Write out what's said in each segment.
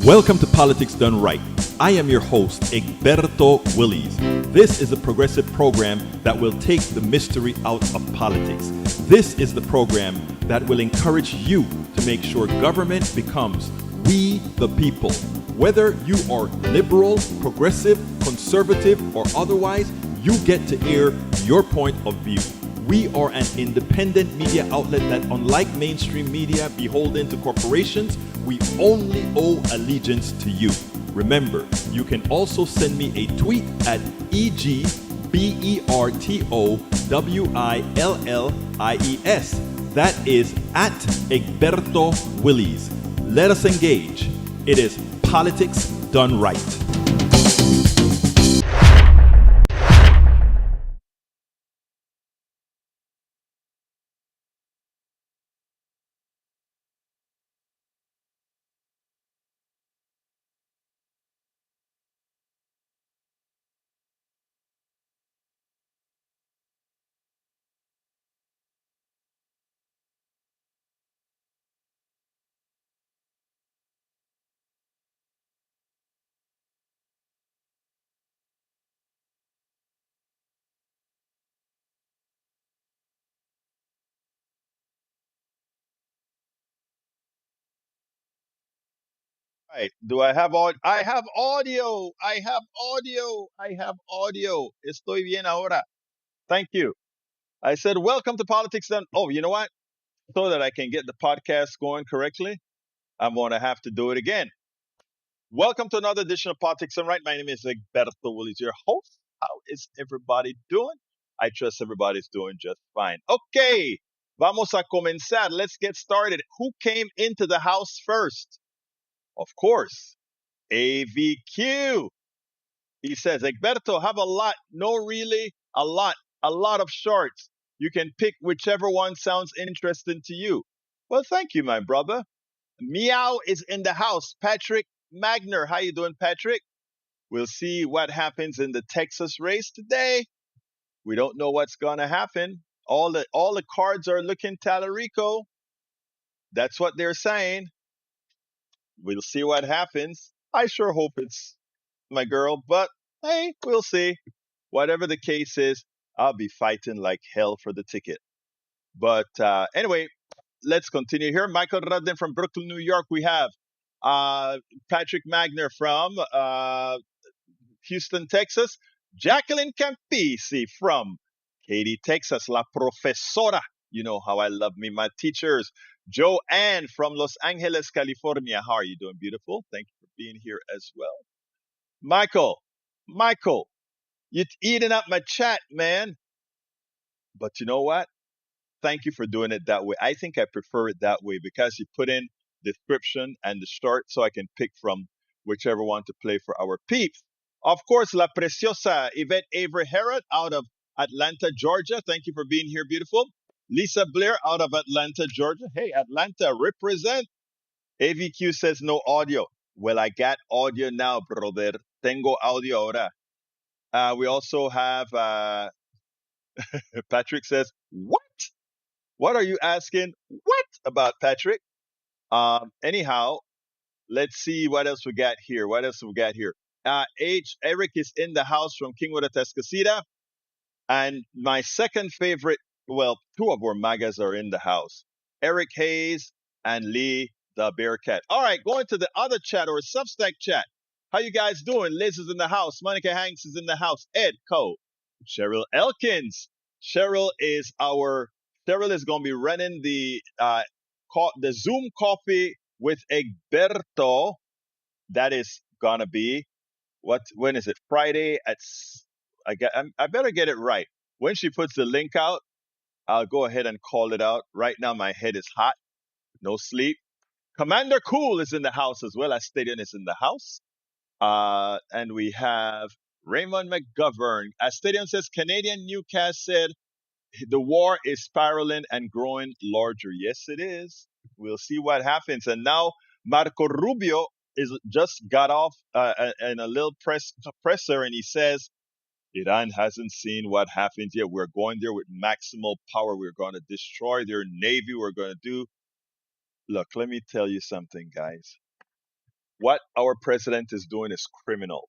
Welcome to Politics Done Right. I am your host, Egberto Willies. This is a progressive program that will take the mystery out of politics. This is the program that will encourage you to make sure government becomes we the people. Whether you are liberal, progressive, conservative, or otherwise, you get to air your point of view. We are an independent media outlet that, unlike mainstream media beholden to corporations, we only owe allegiance to you. Remember, you can also send me a tweet at EGBERTOWILLIES. That is at Egberto Willies. Let us engage. It is Politics Done Right. Right. Do I have audio? I have audio. I have audio. I have audio. Estoy bien ahora. Thank you. I said, welcome to Politics Done. Oh, you know what? So that I can get the podcast going correctly, I'm going to have to do it again. Welcome to another edition of Politics Done Right. My name is Egberto Willies, your host. How is everybody doing? I trust everybody's doing just fine. Okay. Vamos a comenzar. Let's get started. Who came into the house first? Of course, AVQ. He says, Egberto, have a lot. No, really, a lot of shorts. You can pick whichever one sounds interesting to you. Well, thank you, my brother. Meow is in the house. Patrick Magner. How you doing, Patrick? We'll see what happens in the Texas race today. We don't know what's gonna happen. All the cards are looking Talarico. That's what they're saying. We'll see what happens. I sure hope it's my girl, but hey, we'll see. Whatever the case is, I'll be fighting like hell for the ticket. But anyway, let's continue here. Michael Rudden from Brooklyn, New York. We have Patrick Magner from Houston, Texas. Jacqueline Campisi from Katy, Texas. La Profesora. You know how I love me, my teachers. Joanne from Los Angeles, California. How are you doing, beautiful? Thank you for being here as well. Michael, you're eating up my chat, man. But you know what? Thank you for doing it that way. I think I prefer it that way because you put in description and the start so I can pick from whichever one to play for our peeps. Of course, La Preciosa Yvette Avery Herod out of Atlanta, Georgia. Thank you for being here, beautiful. Lisa Blair out of Atlanta, Georgia. Hey, Atlanta, represent. AVQ says no audio. Well, I got audio now, brother. Tengo audio ahora. We also have Patrick says, what? What are you asking? What about Patrick? Anyhow, let's see what else we got here. What else we got here? Eric is in the house from Kingwood at Escasita. And my second favorite, well, two of our magas are in the house. Eric Hayes and Lee the Bearcat. All right, going to the other chat or Substack chat. How you guys doing? Liz is in the house. Monica Hanks is in the house. Ed Coe. Cheryl Elkins. Cheryl is going to be running the Zoom coffee with Egberto. That is going to be when is it? Friday I better get it right. When she puts the link out, I'll go ahead and call it out. Right now my head is hot. No sleep. Commander Cool is in the house as well as Stadion is in the house. And we have Raymond McGovern. As Stadium says, Canadian Newcast said the war is spiraling and growing larger. Yes, it is. We'll see what happens. And now Marco Rubio is just got off in a little presser, and he says Iran hasn't seen what happens yet. We're going there with maximal power. We're going to destroy their navy. We're going to do. Look, let me tell you something, guys. What our president is doing is criminal.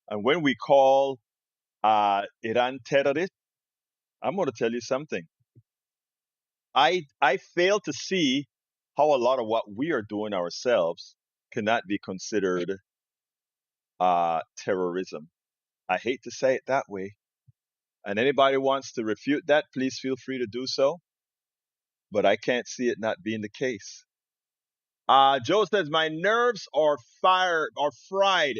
And when we call Iran terrorist, I'm going to tell you something. I fail to see how a lot of what we are doing ourselves cannot be considered terrorism. I hate to say it that way. And anybody wants to refute that, please feel free to do so. But I can't see it not being the case. Joe says, my nerves are fried.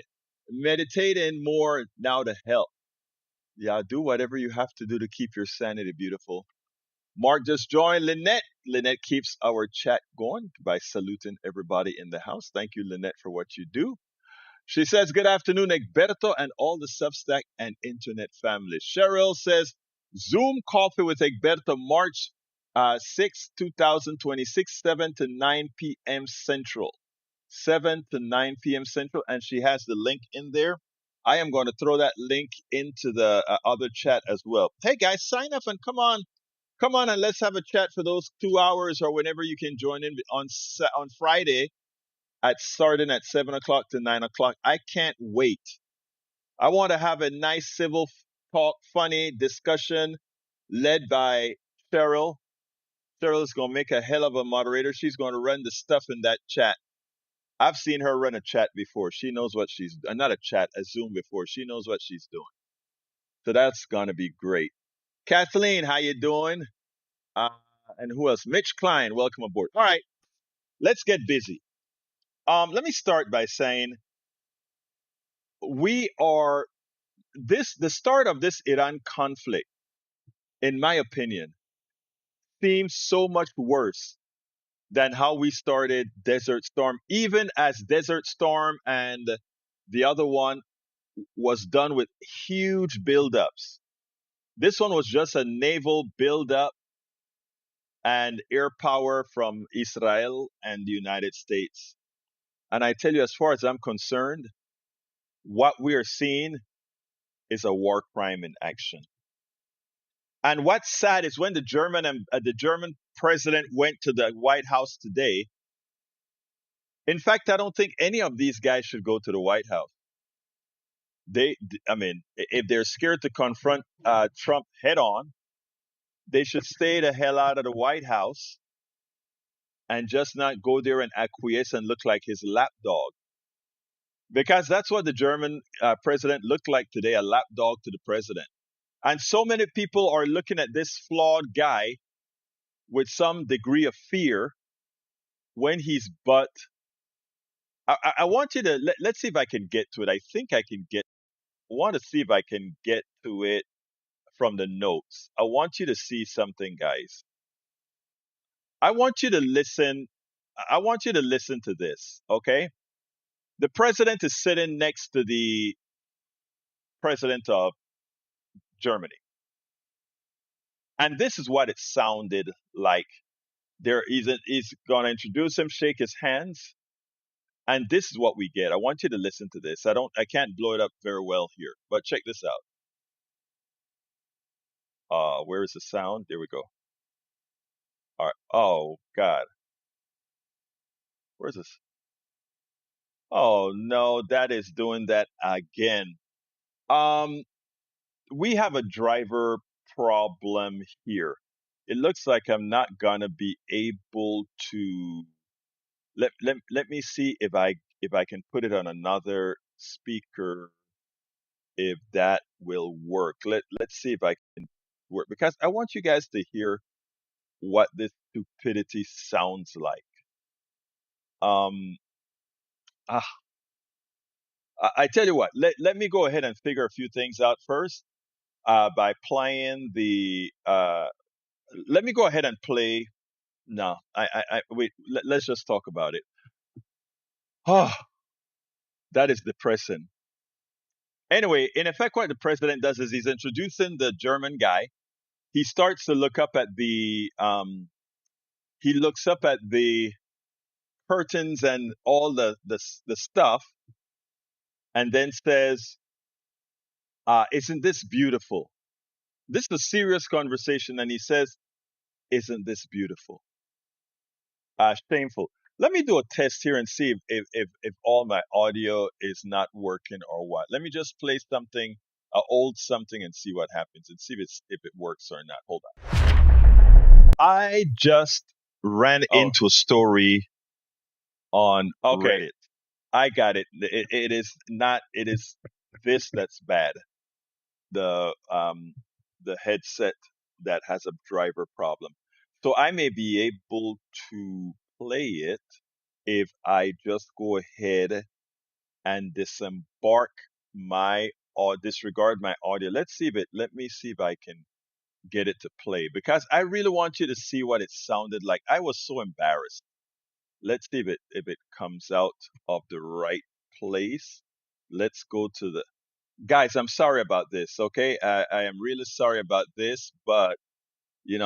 Meditating more now to help. Yeah, do whatever you have to do to keep your sanity, beautiful. Mark just joined. Lynette keeps our chat going by saluting everybody in the house. Thank you, Lynette, for what you do. She says, good afternoon, Egberto and all the Substack and internet family. Cheryl says, Zoom coffee with Egberto March 6, 2026, 7 to 9 p.m. Central. 7 to 9 p.m. Central. And she has the link in there. I am going to throw that link into the other chat as well. Hey, guys, sign up and come on. Come on and let's have a chat for those 2 hours or whenever you can join in on Friday at starting at 7 o'clock to 9 o'clock. I can't wait. I want to have a nice civil talk, funny discussion led by Cheryl. Cheryl is going to make a hell of a moderator. She's going to run the stuff in that chat. I've seen her run a chat before. She knows what she's not a chat, a Zoom before. She knows what she's doing. So that's going to be great. Kathleen, how you doing? Uh, and who else? Mitch Klein, welcome aboard. All right, let's get busy. Let me start by saying we are the start of this Iran conflict, in my opinion, seems so much worse than how we started Desert Storm, even as Desert Storm and the other one was done with huge buildups. This one was just a naval buildup and air power from Israel and the United States. And I tell you, as far as I'm concerned, what we are seeing is a war crime in action. And what's sad is when the German president went to the White House today. In fact, I don't think any of these guys should go to the White House. I mean, if they're scared to confront Trump head on, they should stay the hell out of the White House and just not go there and acquiesce and look like his lapdog. Because that's what the German president looked like today, a lapdog to the president. And so many people are looking at this flawed guy with some degree of fear when he's but. I want you to let's see if I can get to it. I think I can get. I want to see if I can get to it from the notes. I want you to see something, guys. I want you to listen. I want you to listen to this, okay? The president is sitting next to the president of Germany. And this is what it sounded like. He's going to introduce him, shake his hands, and this is what we get. I want you to listen to this. I can't blow it up very well here, but check this out. Where is the sound? There we go. All right. Oh God. Where's this? Oh no, that is doing that again. Um, we have a driver problem here. It looks like I'm not gonna be able to let me see if I can put it on another speaker if that will work. Let's see if I can work because I want you guys to hear what this stupidity sounds like. Um ah, I tell you what, let me go ahead and figure a few things out first by playing the let me go ahead and play no, I wait, let's just talk about it. Oh, that is depressing. Anyway, in effect, what the president does is he's introducing the German guy. He starts to look up at he looks up at the curtains and all the stuff, and then says, "Isn't this beautiful?" This is a serious conversation, and he says, "Isn't this beautiful?" Shameful. Let me do a test here and see if all my audio is not working or what. Let me just play something, old something, and see what happens and see if it works or not. Hold on. I just ran into a story on Reddit. I got it. It is not. It is this that's bad. The headset that has a driver problem. So I may be able to play it if I just go ahead and disembark my or disregard my audio. Let me see if I can get it to play because I really want you to see what it sounded like. I was so embarrassed. Let's see if it comes out of the right place. Let's go to the guys. I'm sorry about this. Okay, I am really sorry about this, but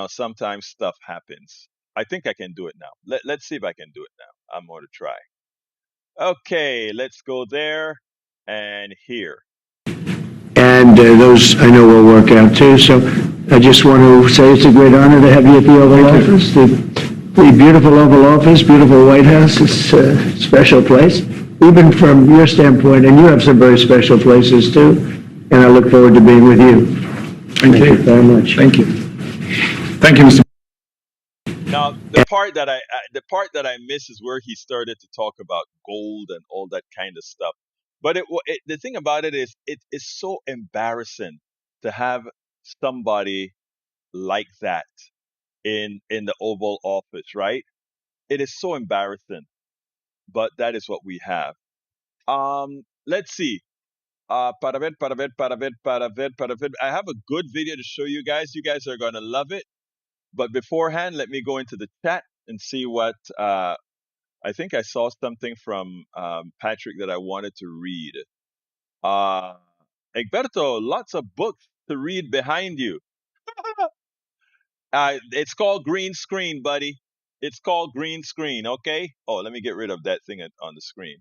sometimes stuff happens. I think I can do it now. Let's see if I can do it now. I'm going to try. Okay, let's go there and here. And those I know will work out too. So I just want to say it's a great honor to have you at the Oval Office. The beautiful Oval Office, beautiful White House. It's a special place, even from your standpoint. And you have some very special places too. And I look forward to being with you. Thank you very much. Thank you. Thank you, Mr. Now, the part that I miss is where he started to talk about gold and all that kind of stuff. But the thing about it is, it is so embarrassing to have somebody like that in the Oval Office, right? It is so embarrassing, but that is what we have. Let's see. Para ver, para ver, para ver, para ver, para ver. I have a good video to show you guys. You guys are gonna love it. But beforehand, let me go into the chat and see what I think I saw something from Patrick that I wanted to read. Egberto, lots of books to read behind you. It's called green screen, buddy. It's called green screen, okay? Oh, let me get rid of that thing on the screen.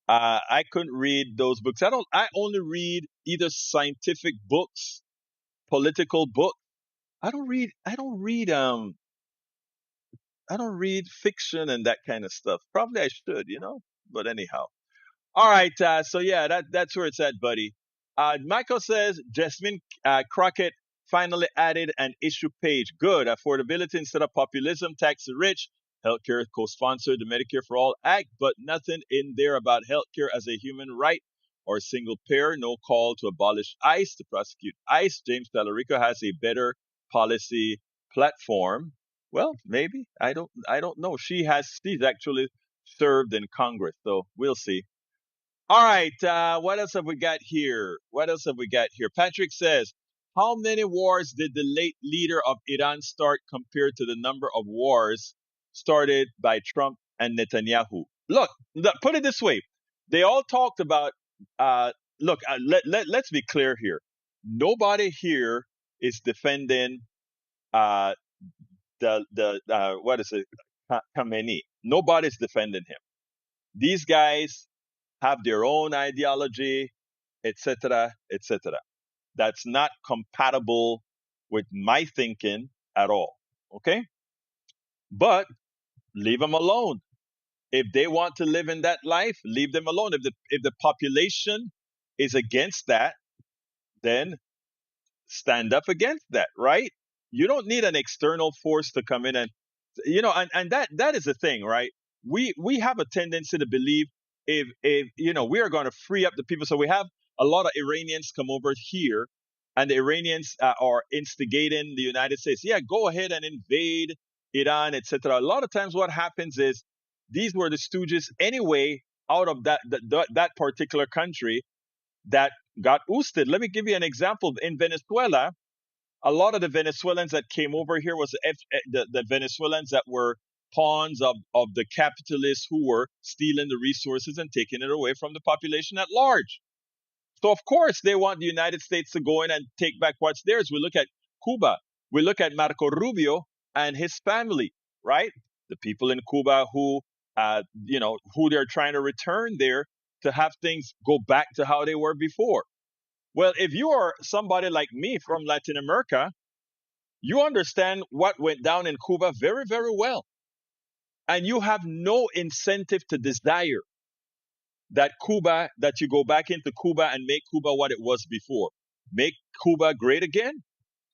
I couldn't read those books. I only read either scientific books, political books. I don't read fiction and that kind of stuff. Probably I should. But anyhow. All right. So yeah, that's where it's at, buddy. Michael says Jasmine Crockett finally added an issue page. Good. Affordability instead of populism. Tax the rich. Healthcare co-sponsored the Medicare for All Act, but nothing in there about healthcare as a human right or single payer. No call to abolish ICE, to prosecute ICE. James Tallarico has a better policy platform. Well, maybe. I don't know. She's actually served in Congress, so we'll see. All right. What else have we got here? Patrick says, how many wars did the late leader of Iran start compared to the number of wars started by Trump and Netanyahu? Look, put it this way. They all talked about, look, let's be clear here. Nobody here is defending uh, what is it, Khamenei. Nobody's defending him. These guys have their own ideology, etc., etc. That's not compatible with my thinking at all. Okay? But leave them alone. If they want to live in that life, leave them alone. If the population is against that, then stand up against that, right? You don't need an external force to come in and that is the thing, right? We have a tendency to believe if we are going to free up the people. So we have a lot of Iranians come over here, and the Iranians are instigating the United States. Yeah, go ahead and invade Iran, etc. A lot of times, what happens is these were the stooges anyway out of that particular country that got ousted. Let me give you an example. In Venezuela, a lot of the Venezuelans that came over here was the Venezuelans that were pawns of the capitalists who were stealing the resources and taking it away from the population at large. So of course they want the United States to go in and take back what's theirs. We look at Cuba. We look at Marco Rubio and his family, right? The people in Cuba who they're trying to return there to have things go back to how they were before. Well, if you are somebody like me from Latin America, you understand what went down in Cuba very, very well. And you have no incentive to desire that you go back into Cuba and make Cuba what it was before. Make Cuba great again.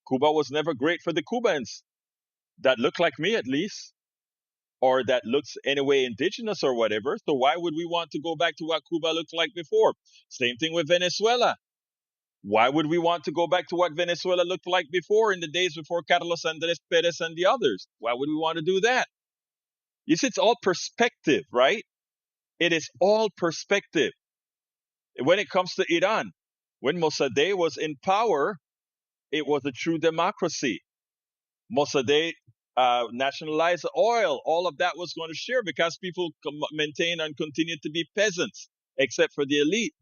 Cuba was never great for the Cubans that look like me, at least, or that looks anyway indigenous or whatever. So why would we want to go back to what Cuba looked like before? Same thing with Venezuela. Why would we want to go back to what Venezuela looked like before, in the days before Carlos Andres Perez and the others? Why would we want to do that? You see, it's all perspective, right? It is all perspective. When it comes to Iran, when Mossadegh was in power, it was a true democracy. Mossadegh nationalized oil. All of that was going to share because people maintained and continued to be peasants, except for the elite.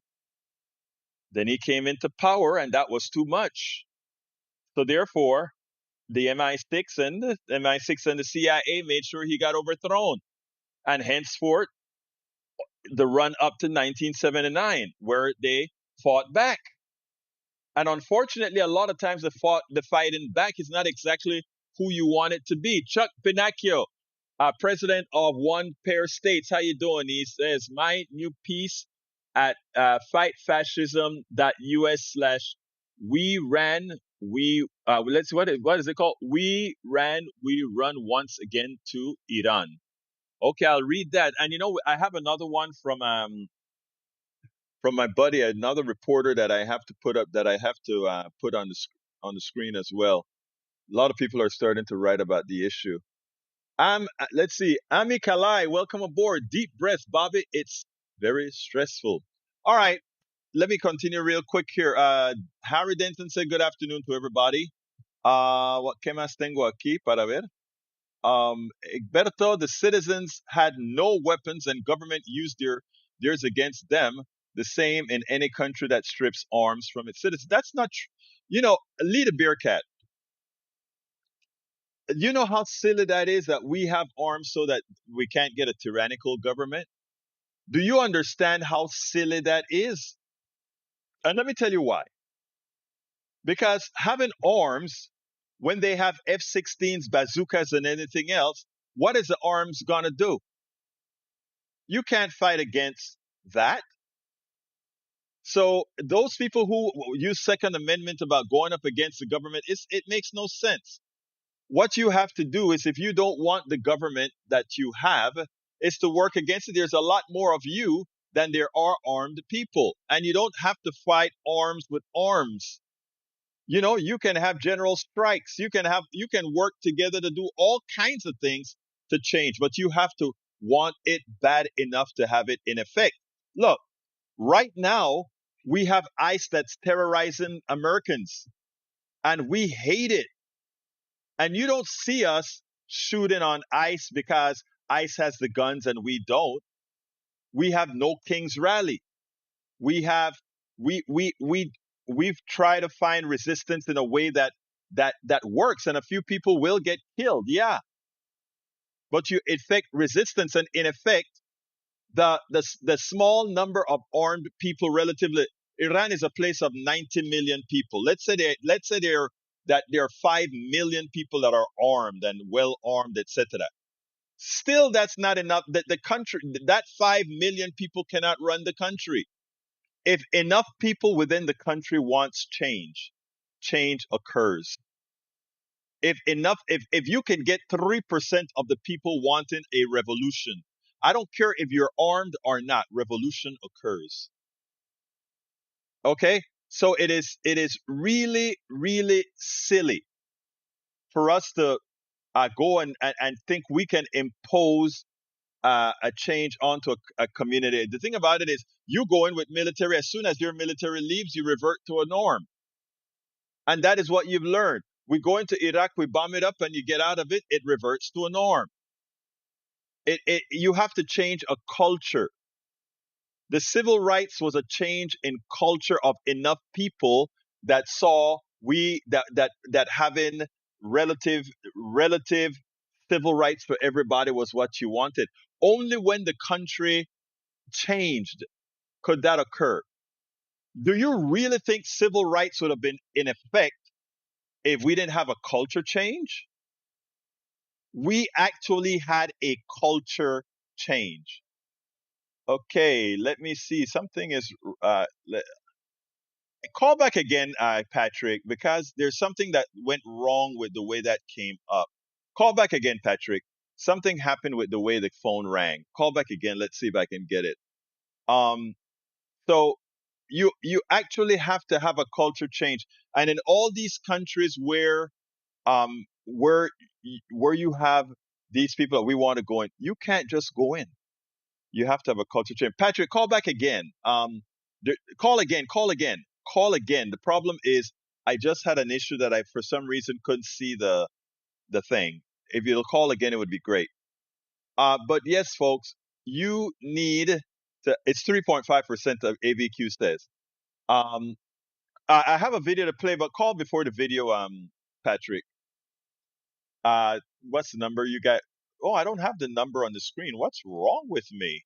Then he came into power, and that was too much. So therefore, the MI6 and the CIA made sure he got overthrown, and henceforth, the run up to 1979, where they fought back. And unfortunately, a lot of times the fighting back is not exactly who you want it to be. Chuck Pinocchio, president of One Pair States, how you doing? He says, my new piece at fightfascism.us/we ran, what is it called? We ran, we run once again to Iran. Okay, I'll read that. And I have another one from my buddy, another reporter that I have to put up, that I have to put on the screen as well. A lot of people are starting to write about the issue. Let's see. Ami Kalai, welcome aboard. Deep breath, Bobby. It's very stressful. All right, let me continue real quick here. Harry Denton said good afternoon to everybody. What que más tengo aquí para ver? Egberto, the citizens had no weapons and government used theirs against them. The same in any country that strips arms from its citizens. That's not true. Lead a Bearcat. You know how silly that is, that we have arms so that we can't get a tyrannical government? Do you understand how silly that is? And let me tell you why. Because having arms, when they have F-16s, bazookas, and anything else, what is the arms going to do? You can't fight against that. So those people who use Second Amendment about going up against the government, it makes no sense. What you have to do is, if you don't want the government that you have, is to work against it. There's a lot more of you than there are armed people. And you don't have to fight arms with arms. You can have general strikes. You can work together to do all kinds of things to change, but you have to want it bad enough to have it in effect. Look, right now, we have ICE that's terrorizing Americans, and we hate it. And you don't see us shooting on ICE because ICE has the guns and we don't. We have no King's Rally. We've tried to find resistance in a way that works, and a few people will get killed. Yeah. But you effect resistance, and in effect, the small number of armed people relatively. Iran is a place of 90 million people. Let's say there are 5 million people that are armed and well armed, etc. Still, that's not enough. That 5 million people cannot run the country. If enough people within the country wants change occurs. If you can get 3% of the people wanting a revolution, I don't care if you're armed or not, revolution occurs. Okay? So it is really, really silly for us to go and think we can impose a change onto a community. The thing about it is, you go in with military, as soon as your military leaves, you revert to a norm. And that is what you've learned. We go into Iraq, we bomb it up, and you get out of it, it reverts to a norm. You have to change a culture. The civil rights was a change in culture of enough people that saw that having relative civil rights for everybody was what you wanted. Only when the country changed could that occur. Do you really think civil rights would have been in effect if we didn't have a culture change? We actually had a culture change. Okay, let me see. Something is call back again, Patrick, because there's something that went wrong with the way that came up. Call back again, Patrick. Something happened with the way the phone rang. Call back again. Let's see if I can get it. Um, so you actually have to have a culture change, and in all these countries um where where you have these people that we want to go in, you can't just go in. You have to have a culture change. Patrick, call back again. Call again. Call again. Call again. The problem is I just had an issue that I for some reason couldn't see the thing. If you'll call again, it would be great. But yes, folks, you need to. It's 3.5% of AVQ says. Um, I have a video to play, but call before the video. Patrick. What's the number you got? Oh, I don't have the number on the screen. What's wrong with me?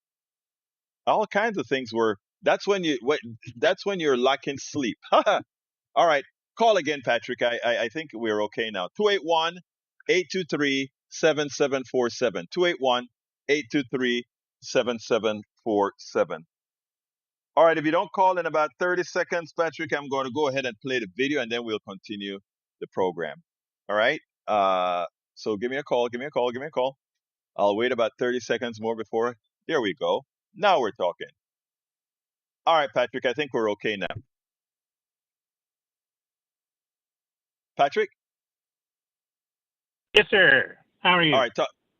All kinds of things were. That's when you're lacking sleep. All right, call again, Patrick. I think we're okay now. 281-823-7747. 281-823-7747. All right, if you don't call in about 30 seconds, Patrick, I'm going to go ahead and play the video and then we'll continue the program. All right. So give me a call. Give me a call. Give me a call. I'll wait about 30 seconds more before. There we go. Now we're talking. All right, Patrick, I think we're okay now. Patrick? Yes, sir. How are you? All right,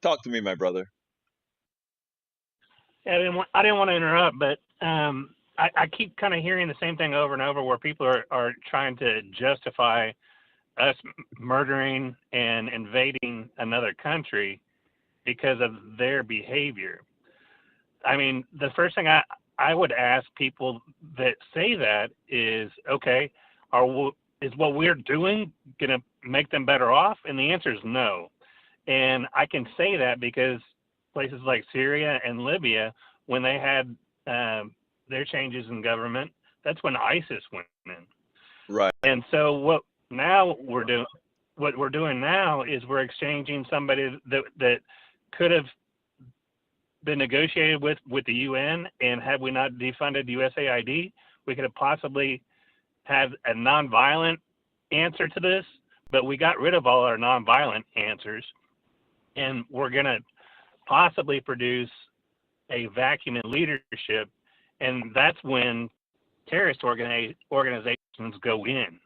talk to me, my brother. Yeah, I didn't want to interrupt, but I keep kind of hearing the same thing over and over, where people are trying to justify us murdering and invading another country because of their behavior. I mean, the first thing I would ask people that say that is, okay, is what we're doing going to make them better off? And the answer is no. And I can say that because places like Syria and Libya, when they had their changes in government, that's when ISIS went in. Right. And so what we're doing now is we're exchanging somebody that could have been negotiated with the UN, and had we not defunded USAID, we could have possibly had a nonviolent answer to this, but we got rid of all our nonviolent answers, and we're going to possibly produce a vacuum in leadership, and that's when terrorist organizations go in.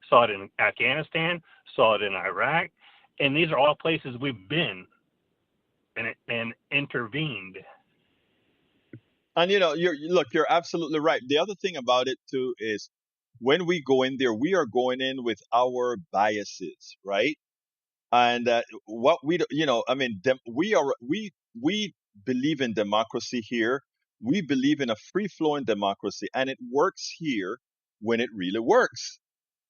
Saw it in Afghanistan, saw it in Iraq, and these are all places we've been and intervened. And you're absolutely right. The other thing about it too is when we go in there, we are going in with our biases, right? And what we, do- you know, I mean, we believe in democracy here. We believe in a free flowing democracy, and it works here when it really works.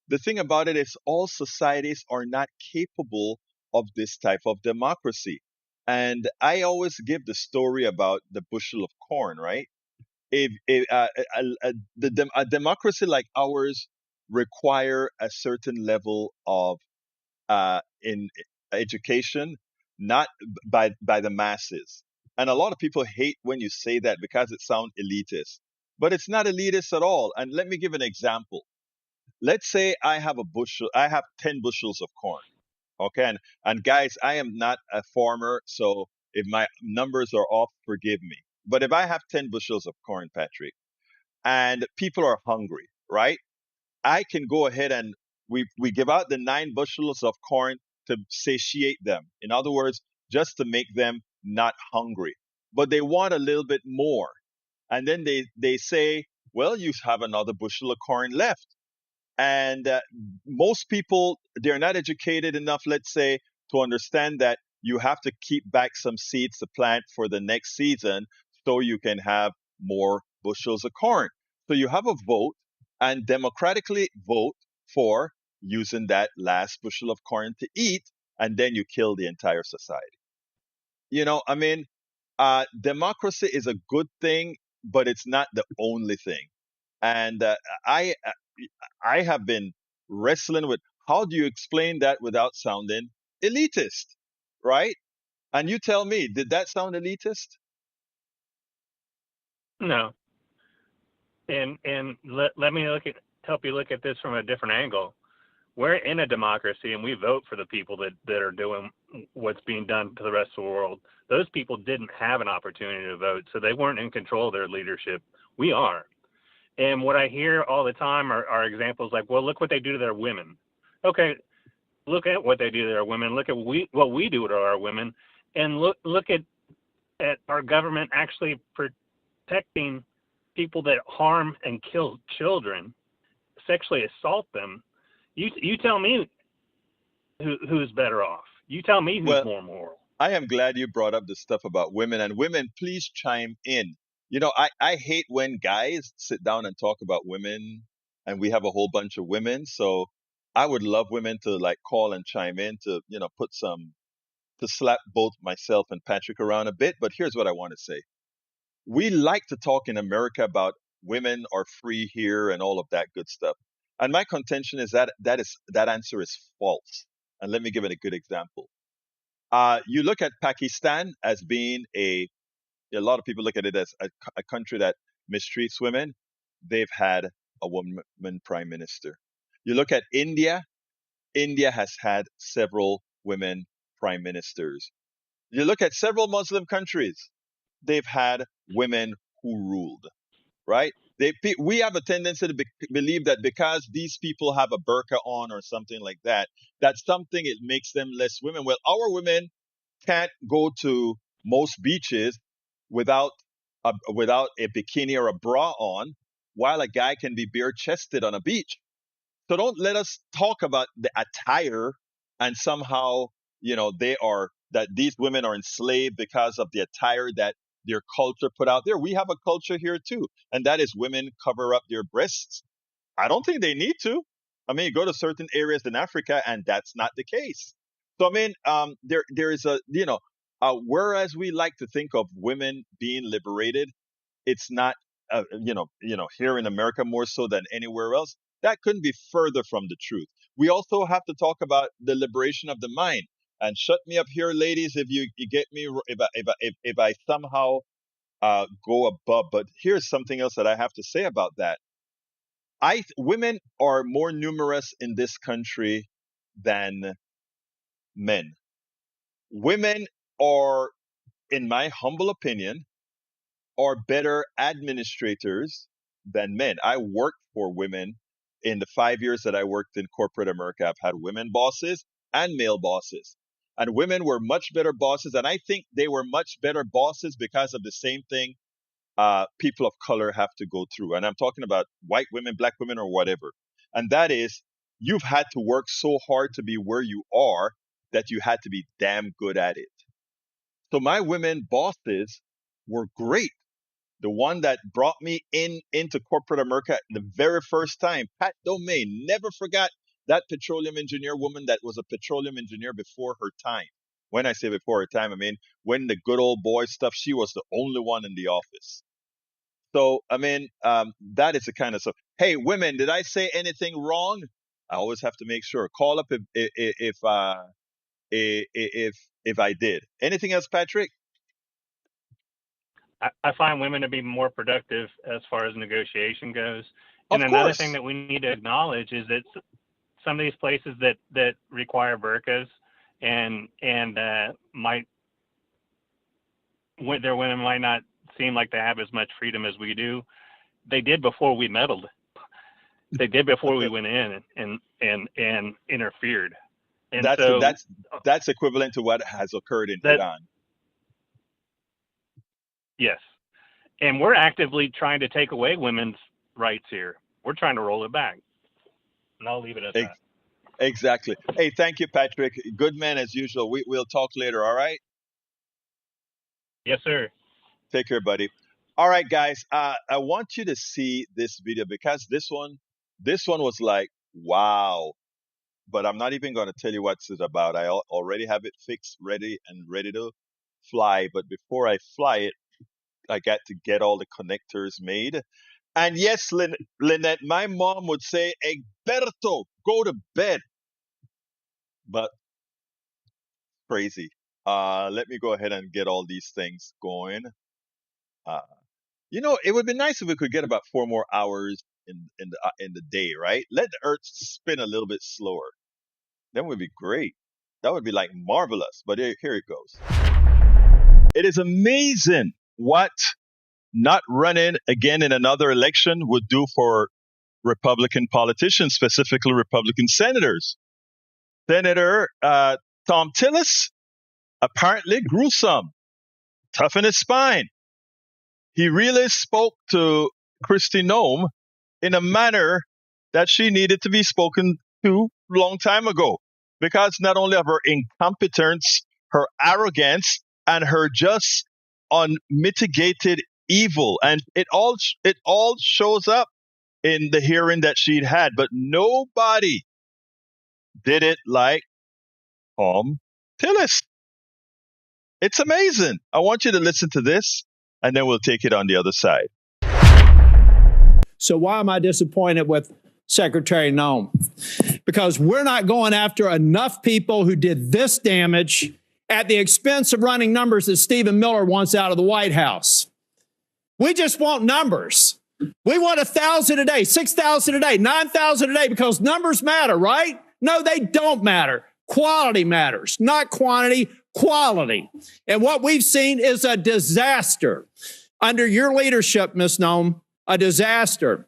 The thing about it is all societies are not capable of this type of democracy. And I always give the story about the bushel of corn, right? If a democracy like ours require a certain level of in education, not by the masses. And a lot of people hate when you say that because it sounds elitist, but it's not elitist at all. And let me give an example. Let's say I have 10 bushels of corn. Okay. And guys, I am not a farmer. So if my numbers are off, forgive me. But if I have 10 bushels of corn, Patrick, and people are hungry, right? I can go ahead and we give out the 9 bushels of corn to satiate them. In other words, just to make them not hungry. But they want a little bit more. And then they say, well, you have another bushel of corn left. And most people, they're not educated enough, let's say, to understand that you have to keep back some seeds to plant for the next season so you can have more bushels of corn. So you have a vote and democratically vote for using that last bushel of corn to eat, and then you kill the entire society. I mean, democracy is a good thing, but it's not the only thing. And I I have been wrestling with how do you explain that without sounding elitist? right? And you tell me, did that sound elitist? No. And let me help you look at this from a different angle. We're in a democracy and we vote for the people that are doing what's being done to the rest of the world. Those people didn't have an opportunity to vote, so they weren't in control of their leadership. We are. And what I hear all the time are examples like, well, look what they do to their women. Okay, look at what they do to their women. Look at what we do to our women, and look at our government actually protecting people that harm and kill children, sexually assault them. You tell me who's better off. You tell me who's Well, more moral. I am glad you brought up the stuff about women, and women, please chime in. I hate when guys sit down and talk about women, and we have a whole bunch of women. So I would love women to like call and chime in to, to slap both myself and Patrick around a bit. But here's what I want to say. We like to talk in America about women are free here and all of that good stuff. And my contention is that answer is false. And let me give it a good example. You look at Pakistan as being a lot of people look at it as a country that mistreats women. They've had a woman prime minister. You look at India, India has had several women prime ministers. You look at several Muslim countries, they've had women who ruled, right? We have a tendency to believe that because these people have a burqa on or something like that, that's something it makes them less women. Well, our women can't go to most beaches without a bikini or a bra on, while a guy can be bare chested on a beach. So don't let us talk about the attire and somehow, that these women are enslaved because of the attire that their culture put out there. We have a culture here too, and that is women cover up their breasts. I don't think they need to. I mean, you go to certain areas in Africa, and that's not the case. So I mean, there is whereas we like to think of women being liberated, it's not, here in America more so than anywhere else. That couldn't be further from the truth. We also have to talk about the liberation of the mind. And shut me up here, ladies, if you get me, if I somehow go above. But here's something else that I have to say about that. Women are more numerous in this country than men. Women are, in my humble opinion, are better administrators than men. I worked for women in the 5 years that I worked in corporate America. I've had women bosses and male bosses. And women were much better bosses. And I think they were much better bosses because of the same thing people of color have to go through. And I'm talking about white women, black women, or whatever. And that is, you've had to work so hard to be where you are that you had to be damn good at it. So my women bosses were great. The one that brought me into corporate America the very first time, Pat Domain, never forgot that petroleum engineer woman that was a petroleum engineer before her time. When I say before her time, I mean when the good old boy stuff, she was the only one in the office. So, I mean, that is the kind of stuff. Hey, women, did I say anything wrong? I always have to make sure. Call up if I did. Anything else, Patrick? I find women to be more productive as far as negotiation goes. And Of another thing course. that we need to acknowledge is that some of these places that require burqas and might their women might not seem like they have as much freedom as we do. They did before we meddled. They did before we went in and interfered. And That's so that's that's equivalent to what has occurred in that Iran. yes, and we're actively trying to take away women's rights here. We're trying to roll it back, and I'll leave it at that. Exactly. Hey, thank you, Patrick. Good man as usual. We'll talk later. All right. Yes, sir. Take care, buddy. All right, guys. I want you to see this video because this one was like, wow. But I'm not even going to tell you what's it about. I already have it fixed, ready to fly. But before I fly it, I got to get all the connectors made. And yes, Lynette, my mom would say, Egberto, go to bed. But crazy. Let me go ahead and get all these things going. It would be nice if we could get about 4 more hours in the day, right? Let the Earth spin a little bit slower. That would be great. That would be like marvelous. But here it goes. It is amazing what not running again in another election would do for Republican politicians, specifically Republican senators. Senator Thom Tillis apparently grew some, tough in his spine. He really spoke to Kristi Noem in a manner that she needed to be spoken to a long time ago, because not only of her incompetence, her arrogance, and her just unmitigated evil, and it all shows up in the hearing that she'd had, but nobody did it like Thom Tillis. It's amazing. I want you to listen to this, and then we'll take it on the other side. So why am I disappointed with Secretary Noem? Because we're not going after enough people who did this damage at the expense of running numbers that Stephen Miller wants out of the White House. We just want numbers. We want 1,000 a day, 6,000 a day, 9,000 a day, because numbers matter, right? No, they don't matter. Quality matters, not quantity, quality. And what we've seen is a disaster. Under your leadership, Ms. Noem, a disaster.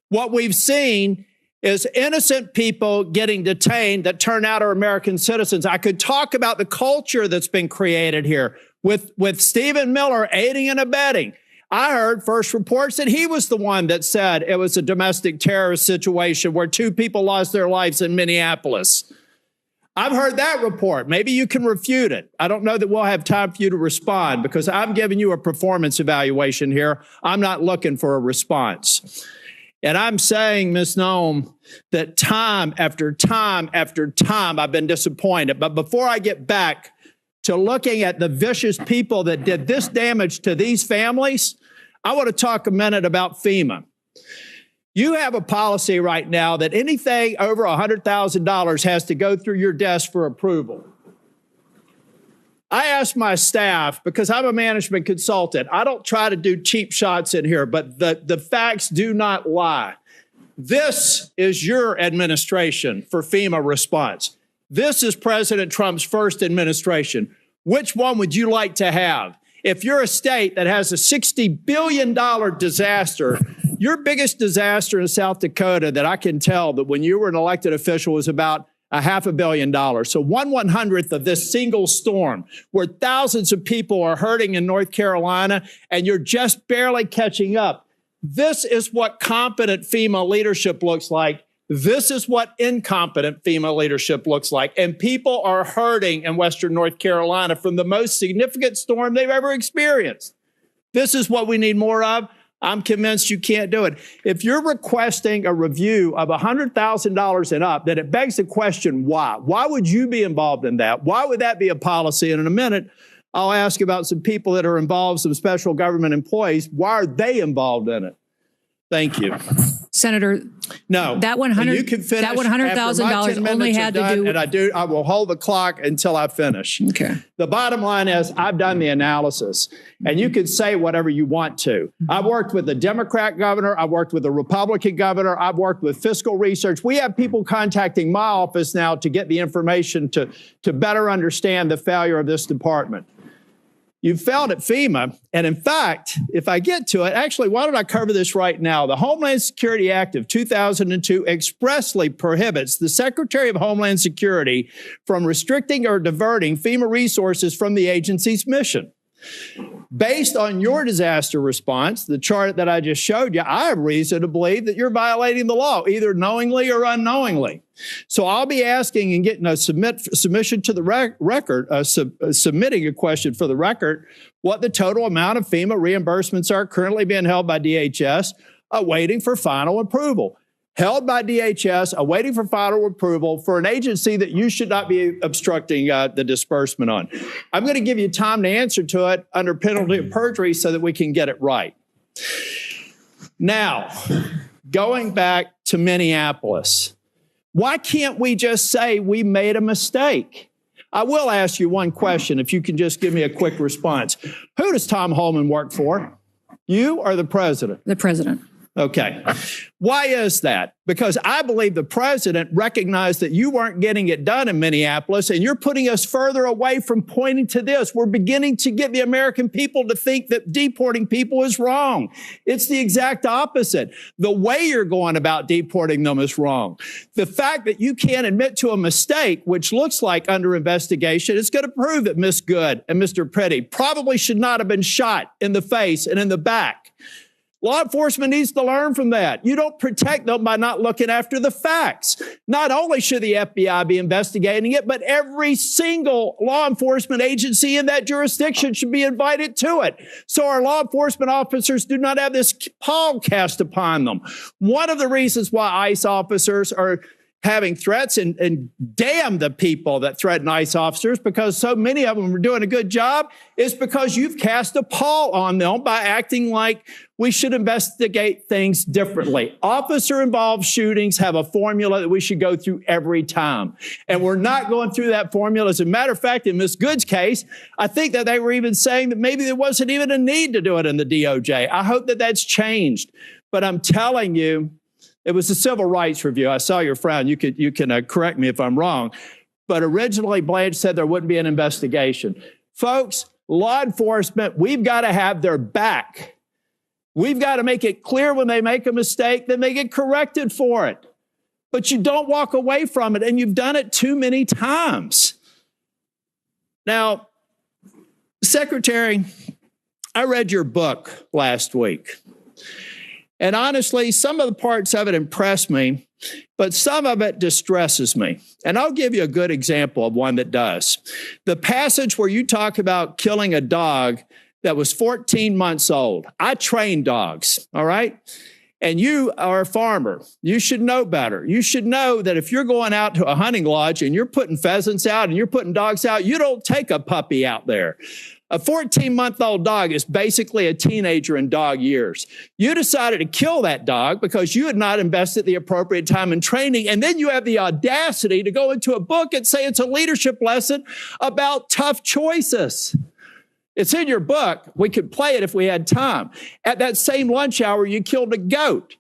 What we've seen is innocent people getting detained that turn out are American citizens. I could talk about the culture that's been created here with Stephen Miller aiding and abetting. I heard first reports that he was the one that said it was a domestic terrorist situation where 2 people lost their lives in Minneapolis. I've heard that report. Maybe you can refute it. I don't know that we'll have time for you to respond, because I'm giving you a performance evaluation here. I'm not looking for a response. And I'm saying, Ms. Noem, that time after time after time, I've been disappointed. But before I get back to looking at the vicious people that did this damage to these families, I want to talk a minute about FEMA. You have a policy right now that anything over $100,000 has to go through your desk for approval. I asked my staff, because I'm a management consultant, I don't try to do cheap shots in here, but the facts do not lie. This is your administration for FEMA response. This is President Trump's first administration. Which one would you like to have? If you're a state that has a $60 billion disaster, your biggest disaster in South Dakota that I can tell that when you were an elected official was about $500 million. So 1/100th of this single storm, where thousands of people are hurting in North Carolina, and you're just barely catching up. This is what competent FEMA leadership looks like. This is what incompetent FEMA leadership looks like. And people are hurting in Western North Carolina from the most significant storm they've ever experienced. This is what we need more of. I'm convinced you can't do it. If you're requesting a review of $100,000 and up, then it begs the question, why? Why would you be involved in that? Why would that be a policy? And in a minute, I'll ask about some people that are involved, some special government employees. Why are they involved in it? Thank you. Senator, no, that $100,000 only had to do. And I will hold the clock until I finish. Okay. The bottom line is I've done the analysis, and you can say whatever you want to. I've worked with a Democrat governor. I've worked with a Republican governor. I've worked with fiscal research. We have people contacting my office now to get the information to better understand the failure of this department. You failed at FEMA. And in fact, if I get to it, actually, why don't I cover this right now? The Homeland Security Act of 2002 expressly prohibits the Secretary of Homeland Security from restricting or diverting FEMA resources from the agency's mission. Based on your disaster response, the chart that I just showed you, I have reason to believe that you're violating the law, either knowingly or unknowingly. So I'll be asking and getting a submission to the record, submitting a question for the record, what the total amount of FEMA reimbursements are currently being held by DHS, awaiting for final approval. Held by DHS, awaiting for final approval for an agency that you should not be obstructing the disbursement on. I'm going to give you time to answer to it under penalty of perjury so that we can get it right. Now, going back to Minneapolis, why can't we just say we made a mistake? I will ask you one question, if you can just give me a quick response. Who does Tom Homan work for? You or the president? The president. Okay. Why is that? Because I believe the president recognized that you weren't getting it done in Minneapolis, and you're putting us further away from pointing to this. We're beginning to get the American people to think that deporting people is wrong. It's the exact opposite. The way you're going about deporting them is wrong. The fact that you can't admit to a mistake, which looks like under investigation, is going to prove that Miss Good and Mr. Petty probably should not have been shot in the face and in the back. Law enforcement needs to learn from that. You don't protect them by not looking after the facts. Not only should the FBI be investigating it, but every single law enforcement agency in that jurisdiction should be invited to it. So our law enforcement officers do not have this pall cast upon them. One of the reasons why ICE officers are having threats, and damn the people that threaten ICE officers, because so many of them are doing a good job, is because you've cast a pall on them by acting like we should investigate things differently. Officer-involved shootings have a formula that we should go through every time. And we're not going through that formula. As a matter of fact, in Ms. Good's case, I think that they were even saying that maybe there wasn't even a need to do it in the DOJ. I hope that that's changed. But I'm telling you, it was a civil rights review. I saw your frown. You can correct me if I'm wrong. But originally, Blanche said there wouldn't be an investigation. Folks, law enforcement, we've got to have their back. We've got to make it clear when they make a mistake, then they get corrected for it. But you don't walk away from it, and you've done it too many times. Now, Secretary, I read your book last week. And honestly, some of the parts of it impress me, but some of it distresses me. And I'll give you a good example of one that does. The passage where you talk about killing a dog that was 14 months old. I train dogs, all right? And you are a farmer. You should know better. You should know that if you're going out to a hunting lodge and you're putting pheasants out and you're putting dogs out, you don't take a puppy out there. A 14-month-old dog is basically a teenager in dog years. You decided to kill that dog because you had not invested the appropriate time in training, and then you have the audacity to go into a book and say it's a leadership lesson about tough choices. It's in your book. We could play it if we had time. At that same lunch hour, you killed a goat.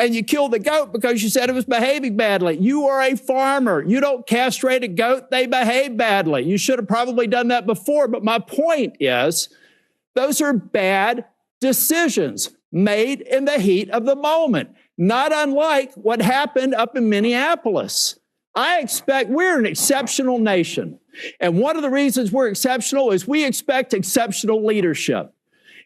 And you killed the goat because you said it was behaving badly. You are a farmer. You don't castrate a goat. They behave badly. You should have probably done that before. But my point is, those are bad decisions made in the heat of the moment, not unlike what happened up in Minneapolis. I expect we're an exceptional nation. And one of the reasons we're exceptional is we expect exceptional leadership.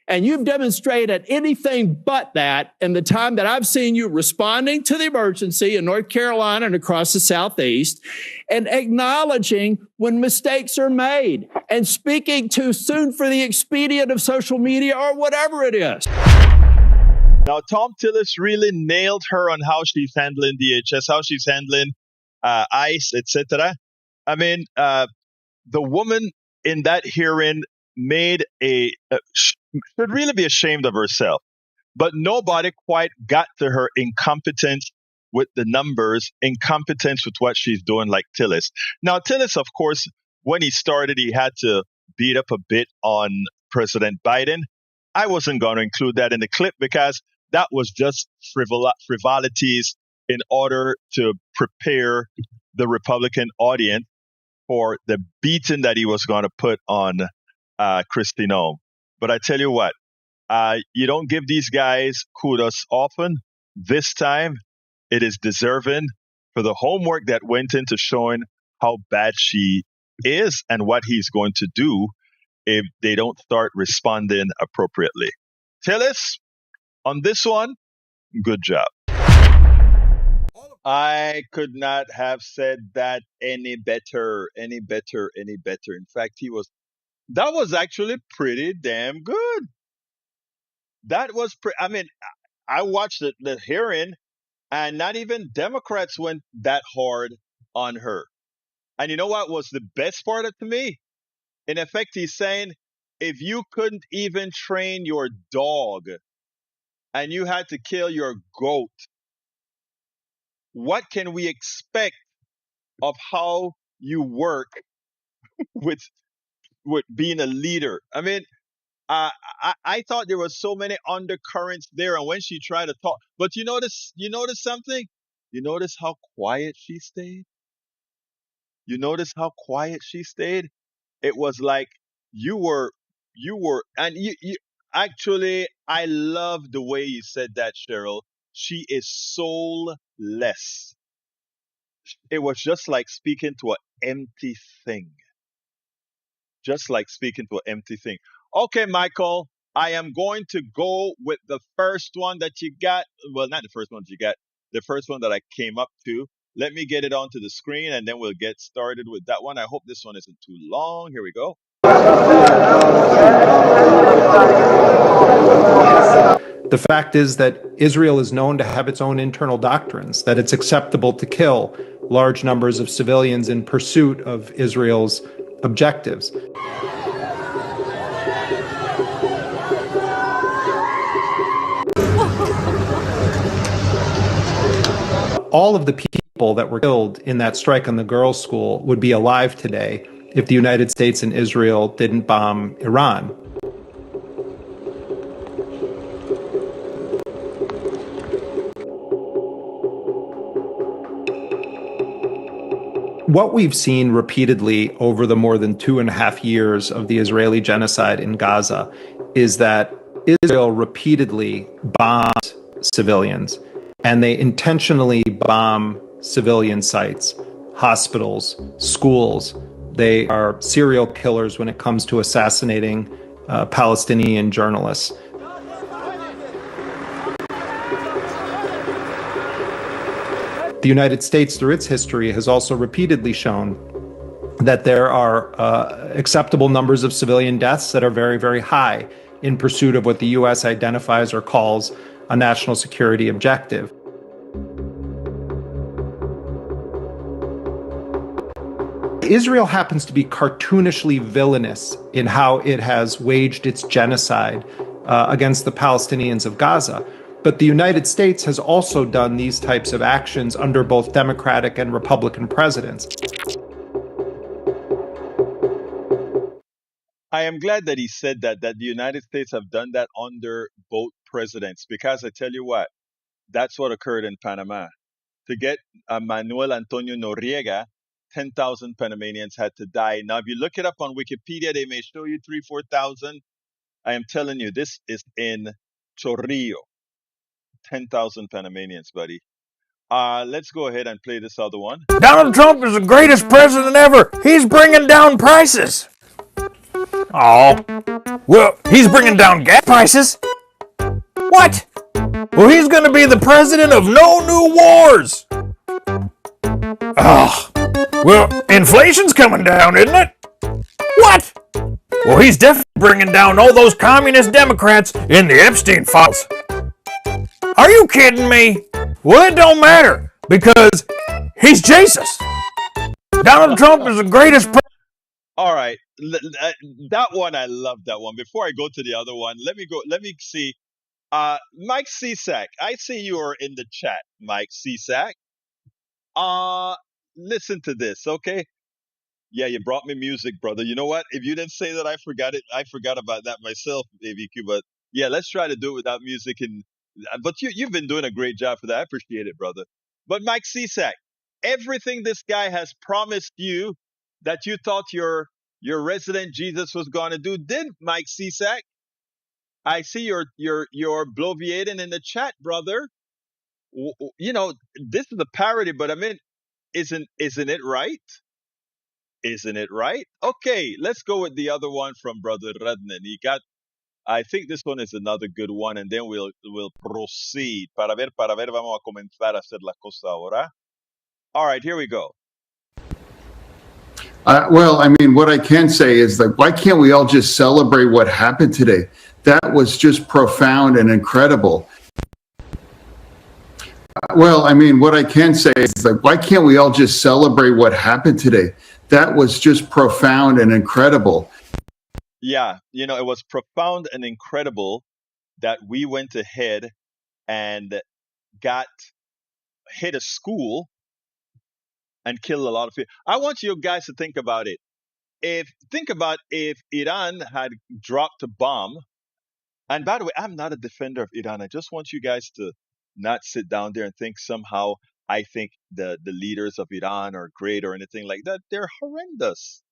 And you've demonstrated anything but that in the time that I've seen you responding to the emergency in North Carolina and across the Southeast, and acknowledging when mistakes are made and speaking too soon for the expedient of social media or whatever it is. Now, Thom Tillis really nailed her on how she's handling DHS, how she's handling ICE, etc. I mean, the woman in that hearing made should really be ashamed of herself. But nobody quite got to her incompetence with the numbers, incompetence with what she's doing like Tillis. Now, Tillis, of course, when he started, he had to beat up a bit on President Biden. I wasn't going to include that in the clip because that was just frivolities in order to prepare the Republican audience for the beating that he was going to put on Kristi Noem. But I tell you what, you don't give these guys kudos often. This time, it is deserving for the homework that went into showing how bad she is and what he's going to do if they don't start responding appropriately. Tillis, on this one, good job. I could not have said that any better. In fact, that was actually pretty damn good. That was I watched the hearing, and not even Democrats went that hard on her. And you know what was the best part to me? In effect, he's saying, if you couldn't even train your dog and you had to kill your goat, what can we expect of how you work with with being a leader. I mean, I thought there was so many undercurrents there, and when she tried to talk, but you notice something. You notice how quiet she stayed. You notice how quiet she stayed. It was like you were, and you actually. I love the way you said that, Cheryl. She is soulless. It was just like speaking to an empty thing. Just like speaking to an empty thing. Okay, Michael, I am going to go with the first one that you got. Well, not the first one that you got, the first one that I came up to. Let me get it onto the screen and then we'll get started with that one. I hope this one isn't too long. Here we go. The fact is that Israel is known to have its own internal doctrines, that it's acceptable to kill large numbers of civilians in pursuit of Israel's objectives. All of the people that were killed in that strike on the girls' school would be alive today if the United States and Israel didn't bomb Iran. What we've seen repeatedly over the more than 2.5 years of the Israeli genocide in Gaza is that Israel repeatedly bombs civilians, and they intentionally bomb civilian sites, hospitals, schools. They are serial killers when it comes to assassinating Palestinian journalists. The United States, through its history, has also repeatedly shown that there are acceptable numbers of civilian deaths that are very, very high in pursuit of what the U.S. identifies or calls a national security objective. Israel happens to be cartoonishly villainous in how it has waged its genocide against the Palestinians of Gaza. But the United States has also done these types of actions under both Democratic and Republican presidents. I am glad that he said that the United States have done that under both presidents, because I tell you what, that's what occurred in Panama. To get Manuel Antonio Noriega, 10,000 Panamanians had to die. Now, if you look it up on Wikipedia, they may show you 3,000, 4,000. I am telling you, this is in Chorrillo. 10,000 Panamanians, buddy. Let's go ahead and play this other one. Donald Trump is the greatest president ever. He's bringing down prices. Oh, well, he's bringing down gas prices. What? Well, he's going to be the president of no new wars. Oh, well, inflation's coming down, isn't it? What? Well, he's definitely bringing down all those communist Democrats in the Epstein files. Are you kidding me? Well, it don't matter, because he's Jesus. Donald Trump is the greatest president. All right. That one, I love that one. Before I go to the other one, let me see. Mike Cisak, I see you are in the chat, Mike Cisak. Listen to this, okay? Yeah, you brought me music, brother. You know what? If you didn't say that, I forgot it. I forgot about that myself, ABQ. But yeah, let's try to do it without music. But you've been doing a great job for that. I appreciate it, brother. But Mike Cisak, everything this guy has promised you that you thought your resident Jesus was going to do, did Mike Cisak? I see you're bloviating in the chat, brother. You know, this is a parody, but I mean, isn't it right? Isn't it right? Okay, let's go with the other one from Brother Radnan. I think this one is another good one, and then we'll proceed. Para ver, vamos a comenzar a hacer la cosa ahora. All right, here we go. Well, I mean, what I can say is that why can't we all just celebrate what happened today? That was just profound and incredible. Well, I mean, what I can say is that why can't we all just celebrate what happened today? That was just profound and incredible. Yeah, you know, it was profound and incredible that we went ahead and hit a school and killed a lot of people. I want you guys to think about it. think about if Iran had dropped a bomb, and by the way, I'm not a defender of Iran. I just want you guys to not sit down there and think somehow I think the leaders of Iran are great or anything like that. They're horrendous.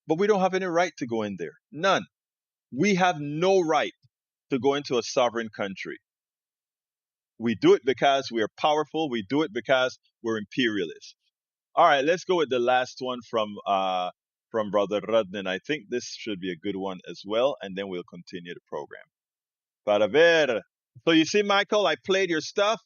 But we don't have any right to go in there. None. We have no right to go into a sovereign country. We do it because we are powerful. We do it because we're imperialists. All right, let's go with the last one from Brother Radnan. I think this should be a good one as well, and then we'll continue the program. Para ver. So you see, Michael, I played your stuff.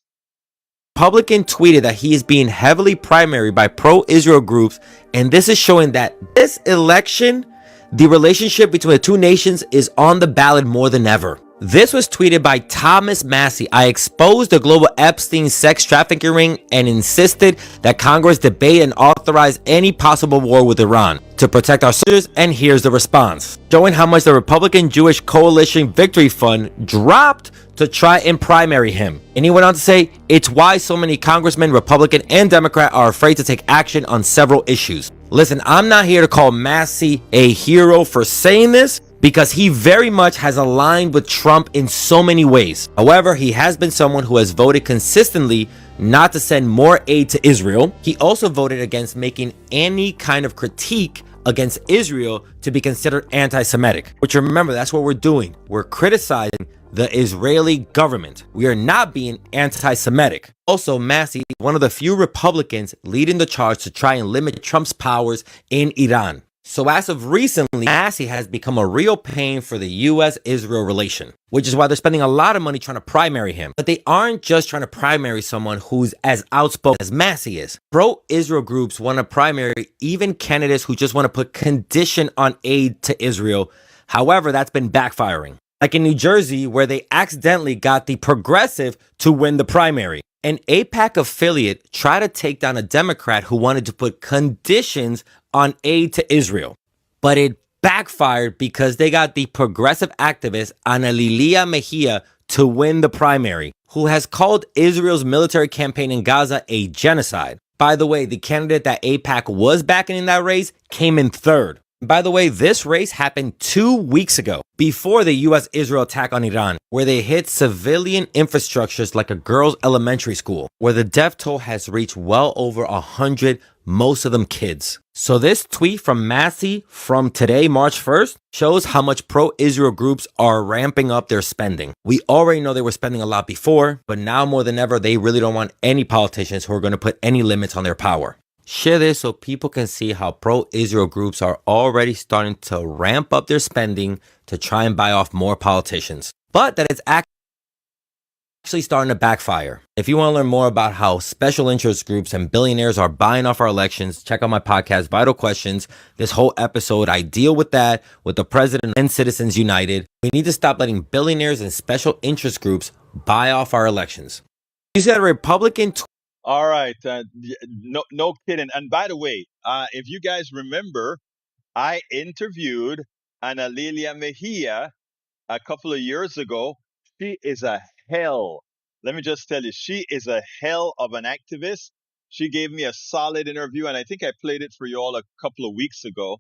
Republican tweeted that he is being heavily primaried by pro-Israel groups, and this is showing that this election, the relationship between the two nations is on the ballot more than ever. This was tweeted by Thomas Massey. I exposed the global Epstein sex trafficking ring and insisted that Congress debate and authorize any possible war with Iran to protect our soldiers, and here's the response. Showing how much the Republican Jewish Coalition Victory Fund dropped to try and primary him. And he went on to say, it's why so many congressmen, Republican and Democrat, are afraid to take action on several issues. Listen, I'm not here to call Massey a hero for saying this, because he very much has aligned with Trump in so many ways. However, he has been someone who has voted consistently not to send more aid to Israel. He also voted against making any kind of critique against Israel to be considered anti-Semitic. Which, remember, that's what we're doing. We're criticizing the Israeli government. We are not being anti-Semitic. Also, Massey, one of the few Republicans leading the charge to try and limit Trump's powers in Iran. So as of recently, Massey has become a real pain for the U.S.-Israel relation, which is why they're spending a lot of money trying to primary him. But they aren't just trying to primary someone who's as outspoken as Massey is. Pro-Israel groups want to primary even candidates who just want to put condition on aid to Israel. However, that's been backfiring. Like in New Jersey, where they accidentally got the progressive to win the primary. An AIPAC affiliate tried to take down a Democrat who wanted to put conditions on aid to Israel, but it backfired because they got the progressive activist Ana Lilia Mejia to win the primary, who has called Israel's military campaign in Gaza a genocide. By the way, the candidate that AIPAC was backing in that race came in third. By the way, this race happened 2 weeks ago, before the U.S.-Israel attack on Iran, where they hit civilian infrastructures like a girls' elementary school, where the death toll has reached well over 100, most of them kids. So this tweet from Massey from today, March 1st, shows how much pro-Israel groups are ramping up their spending. We already know they were spending a lot before, but now more than ever, they really don't want any politicians who are going to put any limits on their power. Share this so people can see how pro-Israel groups are already starting to ramp up their spending to try and buy off more politicians, but that it's actually starting to backfire. If you want to learn more about how special interest groups and billionaires are buying off our elections, check out my podcast, Vital Questions. This whole episode, I deal with that with the president and Citizens United. We need to stop letting billionaires and special interest groups buy off our elections. You said a Republican All right, no kidding. And by the way, if you guys remember, I interviewed Ana Lilia Mejia a couple of years ago. She is a hell. Let me just tell you, she is a hell of an activist. She gave me a solid interview, and I think I played it for you all a couple of weeks ago.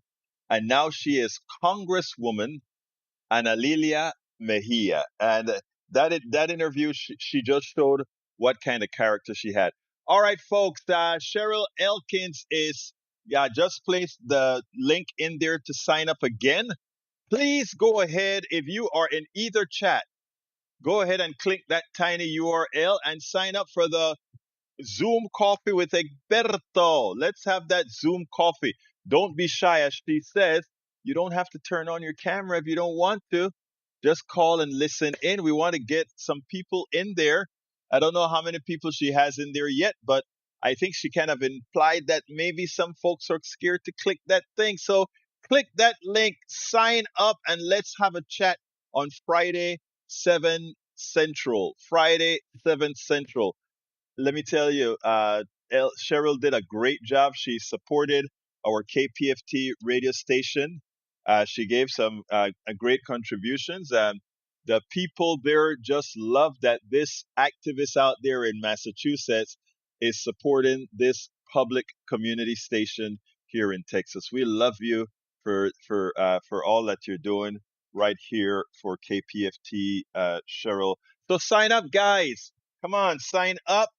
And now she is Congresswoman Ana Lilia Mejia. And that interview, she just showed what kind of character she had. All right, folks, Cheryl Elkins just placed the link in there to sign up again. Please go ahead, if you are in either chat, go ahead and click that tiny URL and sign up for the Zoom coffee with Egberto. Let's have that Zoom coffee. Don't be shy, as she says. You don't have to turn on your camera if you don't want to. Just call and listen in. We want to get some people in there. I don't know how many people she has in there yet, but I think she kind of implied that maybe some folks are scared to click that thing. So click that link, sign up, and let's have a chat on Friday, 7 Central. Friday, 7 Central. Let me tell you, Cheryl did a great job. She supported our KPFT radio station. She gave some great contributions. The people there just love that this activist out there in Massachusetts is supporting this public community station, here in Texas. We love you for all that you're doing right here for KPFT, Cheryl. So sign up, guys. Come on, sign up,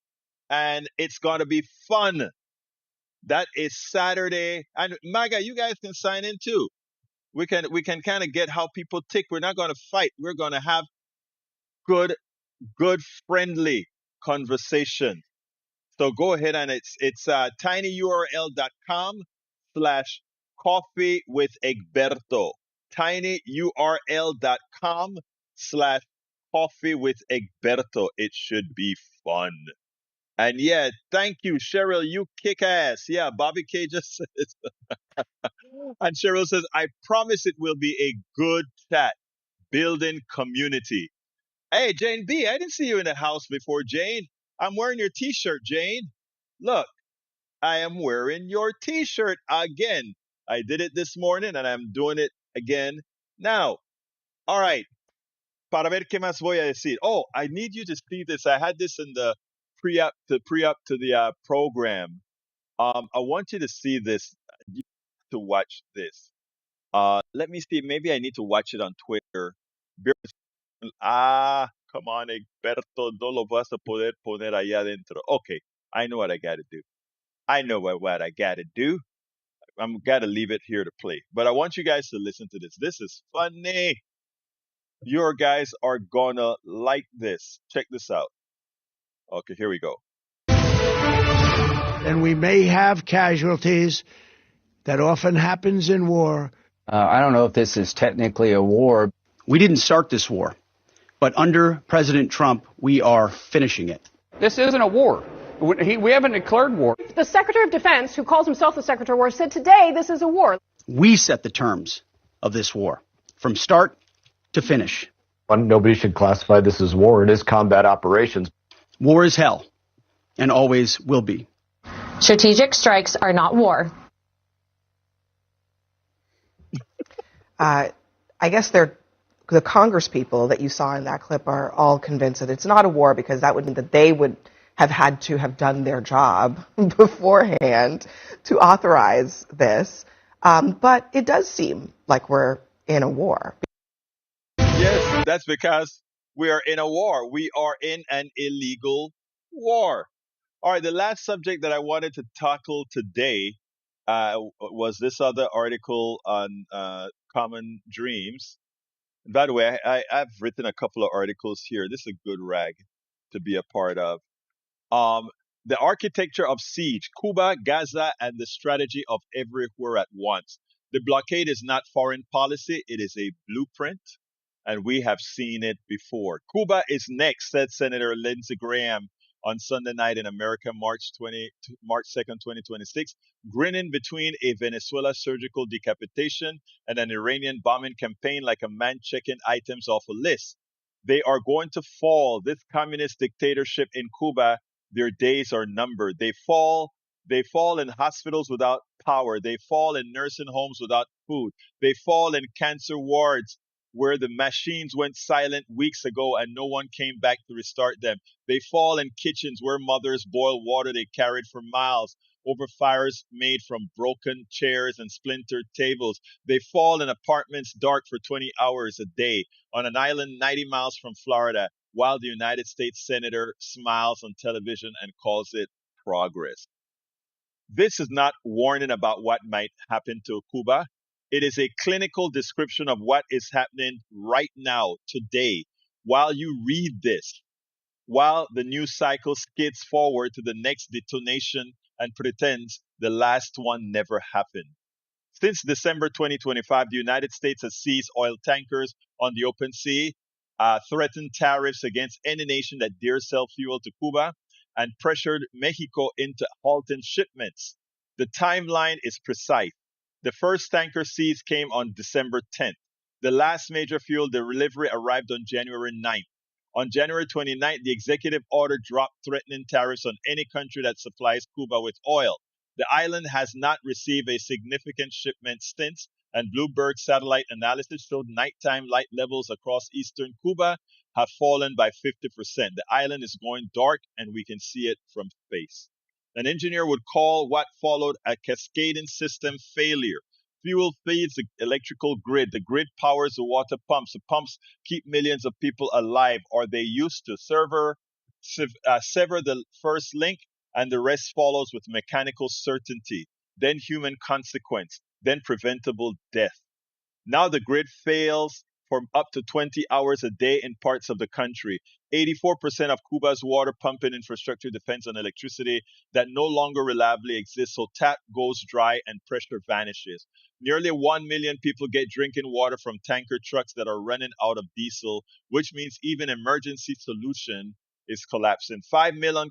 and it's gonna be fun. That is Saturday, and Maga, you guys can sign in too. We can kind of get how people tick. We're not gonna fight. We're gonna have good, good, friendly conversation. So go ahead, and it's tinyurl.com/coffee with Egberto. tinyurl.com/coffee with Egberto. It should be fun. And yeah, thank you, Cheryl. You kick ass. Yeah, Bobby K just says. And Cheryl says, I promise it will be a good chat, building community. Hey, Jane B, I didn't see you in the house before, Jane. I'm wearing your t-shirt, Jane. Look, I am wearing your t-shirt again. I did it this morning and I'm doing it again now. All right. Para ver qué más voy a decir. Oh, I need you to see this. I had this in the pre-up to the program. I want you to see this, to watch this. Let me see. Maybe I need to watch it on Twitter. Come on, Egberto, no lo vas a poder poner allá adentro. Okay, I know what I got to do. I know what I got to do. I'm got to leave it here to play. But I want you guys to listen to this. This is funny. Your guys are gonna like this. Check this out. Okay, here we go. And we may have casualties. That often happens in war. I don't know if this is technically a war. We didn't start this war, but under President Trump, we are finishing it. This isn't a war. We haven't declared war. The Secretary of Defense, who calls himself the Secretary of War, said today this is a war. We set the terms of this war, from start to finish. Nobody should classify this as war. It is combat operations. War is hell, and always will be. Strategic strikes are not war. I guess the Congress people that you saw in that clip are all convinced that it's not a war, because that would mean that they would have had to have done their job beforehand to authorize this. But it does seem like we're in a war. Yes, that's because we are in a war. We are in an illegal war. All right, the last subject that I wanted to tackle today was this other article on common dreams. And by the way, I've written a couple of articles here. This is a good rag to be a part of. The architecture of siege, Cuba, Gaza, and the strategy of everywhere at once. The blockade is not foreign policy. It is a blueprint, and we have seen it before. Cuba is next, said Senator Lindsey Graham on Sunday night in America, March 2nd, 2026, grinning between a Venezuela surgical decapitation and an Iranian bombing campaign like a man checking items off a list. They are going to fall. This communist dictatorship in Cuba, their days are numbered. They fall in hospitals without power. They fall in nursing homes without food. They fall in cancer wards where the machines went silent weeks ago and no one came back to restart them. They fall in kitchens where mothers boil water they carried for miles over fires made from broken chairs and splintered tables. They fall in apartments dark for 20 hours a day on an island 90 miles from Florida, while the United States Senator smiles on television and calls it progress. This is not warning about what might happen to Cuba. It is a clinical description of what is happening right now, today, while you read this, while the news cycle skids forward to the next detonation and pretends the last one never happened. Since December 2025, the United States has seized oil tankers on the open sea, threatened tariffs against any nation that dares sell fuel to Cuba, and pressured Mexico into halting shipments. The timeline is precise. The first tanker seized came on December 10th. The last major fuel delivery arrived on January 9th. On January 29th, the executive order dropped threatening tariffs on any country that supplies Cuba with oil. The island has not received a significant shipment since, and Bloomberg satellite analysis showed nighttime light levels across eastern Cuba have fallen by 50%. The island is going dark, and we can see it from space. An engineer would call what followed a cascading system failure. Fuel feeds the electrical grid. The grid powers the water pumps. The pumps keep millions of people alive, or they used to. Sever the first link, and the rest follows with mechanical certainty, then human consequence, then preventable death. Now the grid fails for up to 20 hours a day in parts of the country. 84% of Cuba's water pumping infrastructure depends on electricity that no longer reliably exists, so tap goes dry and pressure vanishes. Nearly 1 million people get drinking water from tanker trucks that are running out of diesel, which means even emergency solution is collapsing. 5 million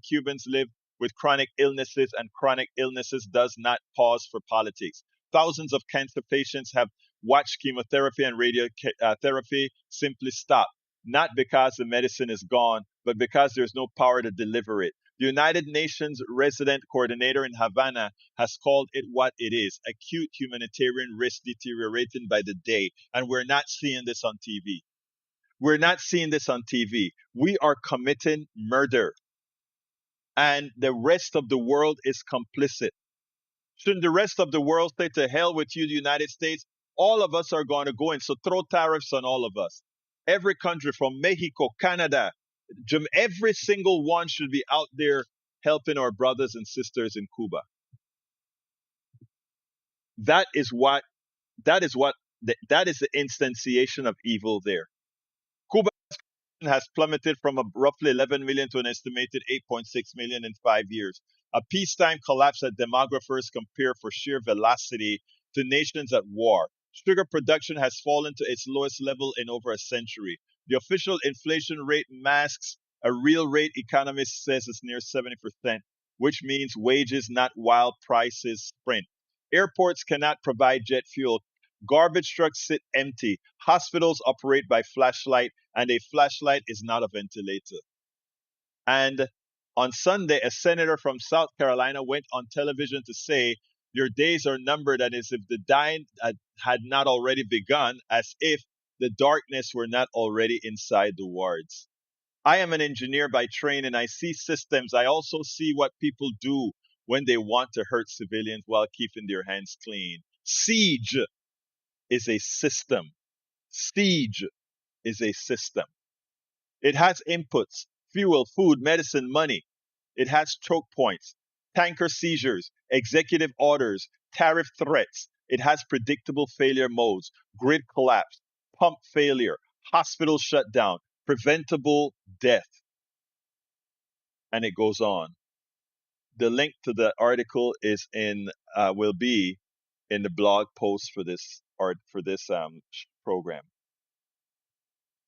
Cubans live with chronic illnesses, and chronic illnesses does not pause for politics. Thousands of cancer patients have watched chemotherapy and radiotherapy simply stop, not because the medicine is gone, but because there's no power to deliver it. The United Nations resident coordinator in Havana has called it what it is: acute humanitarian risk deteriorating by the day. And we're not seeing this on TV. We're not seeing this on TV. We are committing murder, and the rest of the world is complicit. Shouldn't the rest of the world say, to hell with you, the United States? All of us are going to go in. So throw tariffs on all of us. Every country from Mexico, Canada, every single one should be out there helping our brothers and sisters in Cuba. That is the instantiation of evil there. Cuba has plummeted from roughly 11 million to an estimated 8.6 million in 5 years. A peacetime collapse that demographers compare for sheer velocity to nations at war. Sugar production has fallen to its lowest level in over a century. The official inflation rate masks a real rate economist says is near 70%, which means wages, not wild prices, sprint. Airports cannot provide jet fuel. Garbage trucks sit empty. Hospitals operate by flashlight, and a flashlight is not a ventilator. And on Sunday, a senator from South Carolina went on television to say, your days are numbered, and as if the dying had not already begun, as if the darkness were not already inside the wards. I am an engineer by training. I see systems. I also see what people do when they want to hurt civilians while keeping their hands clean. Siege is a system. Siege is a system. It has inputs: fuel, food, medicine, money. It has choke points, tanker seizures, executive orders, tariff threats. It has predictable failure modes: grid collapse, pump failure, hospital shutdown, preventable death. And it goes on. The link to the article is will be in the blog post for this program.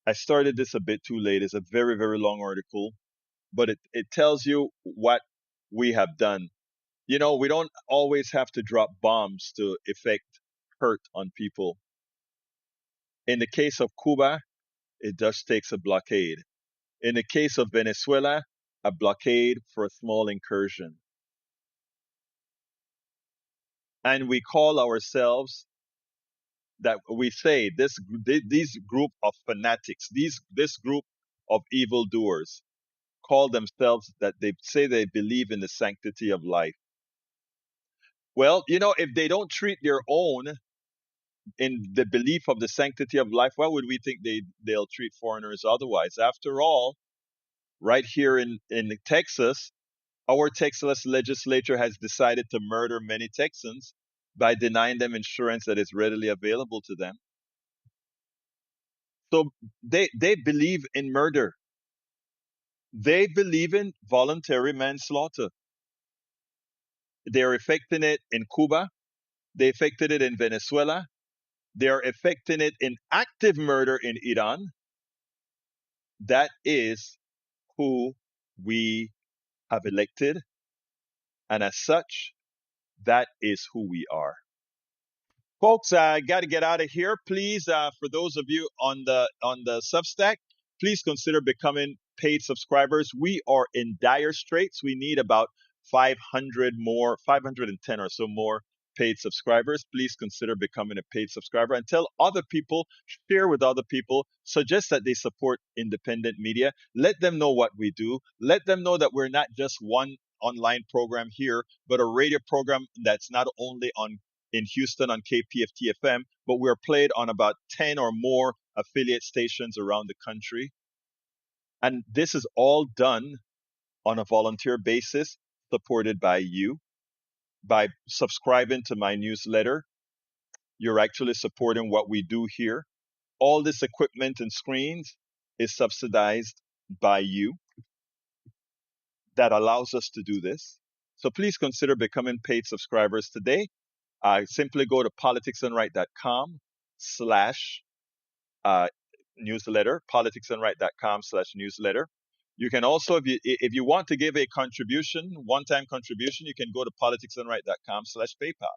I started this a bit too late. It's a very, very long article, but it tells you what we have done. You know, we don't always have to drop bombs to effect hurt on people. In the case of Cuba, it just takes a blockade. In the case of Venezuela, a blockade for a small incursion. And we call ourselves, that we say this group of fanatics, this group of evildoers, call themselves that they say they believe in the sanctity of life. Well, you know, if they don't treat their own in the belief of the sanctity of life, why would we think they'll treat foreigners otherwise? After all, right here in Texas, our Texas legislature has decided to murder many Texans by denying them insurance that is readily available to them. So they believe in murder. They believe in voluntary manslaughter. They're effecting it in Cuba. They effected it in Venezuela. They're effecting it in active murder in Iran. That is who we have elected. And as such, that is who we are. Folks, I got to get out of here. Please, for those of you on the Substack, please consider becoming paid subscribers. We are in dire straits. We need about 510 or so more paid subscribers. Please consider becoming a paid subscriber and tell other people, share with other people, suggest that they support independent media. Let them know what we do. Let them know that we're not just one online program here, but a radio program that's not only in Houston on KPFT-FM, but we're played on about 10 or more affiliate stations around the country. And this is all done on a volunteer basis, supported by you. By subscribing to my newsletter, you're actually supporting what we do here. All this equipment and screens is subsidized by you. That allows us to do this. So please consider becoming paid subscribers today. Simply go to politicsandright.com/newsletter, politicsandright.com/newsletter. You can also, if you want to give a contribution, one-time contribution, you can go to politicsandright.com/PayPal.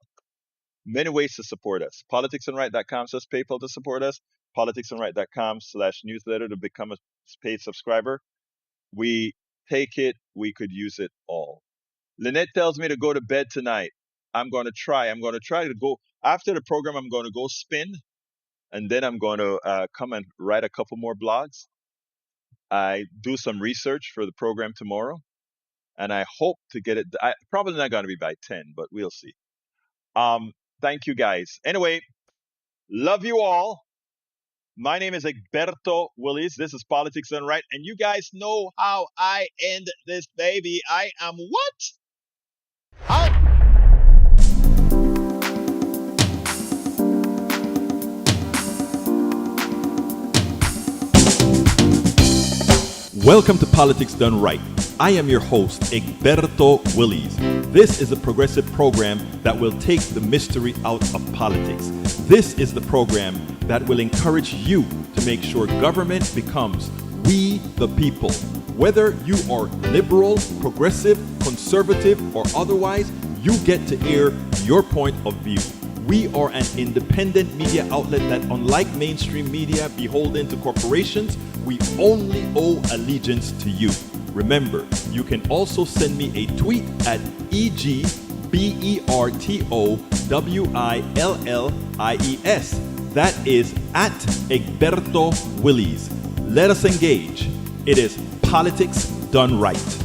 Many ways to support us. Politicsandright.com/PayPal to support us. Politicsandright.com/newsletter to become a paid subscriber. We take it. We could use it all. Lynette tells me to go to bed tonight. I'm going to try. I'm going to try to go after the program. I'm going to go spin, and then I'm going to come and write a couple more blogs. I do some research for the program tomorrow, and I hope to get it. Probably not going to be by 10, but we'll see. Thank you, guys. Anyway, love you all. My name is Egberto Willies. This is Politics Done Right. And you guys know how I end this baby. I am what? Out. Welcome to Politics Done Right. I am your host, Egberto Willies. This is a progressive program that will take the mystery out of politics. This is the program that will encourage you to make sure government becomes we the people. Whether you are liberal, progressive, conservative, or otherwise, you get to air your point of view. We are an independent media outlet that, unlike mainstream media beholden to corporations, we only owe allegiance to you. Remember, you can also send me a tweet at EGBERTOWILLIES. That is at Egberto Willies. Let us engage. It is Politics Done Right.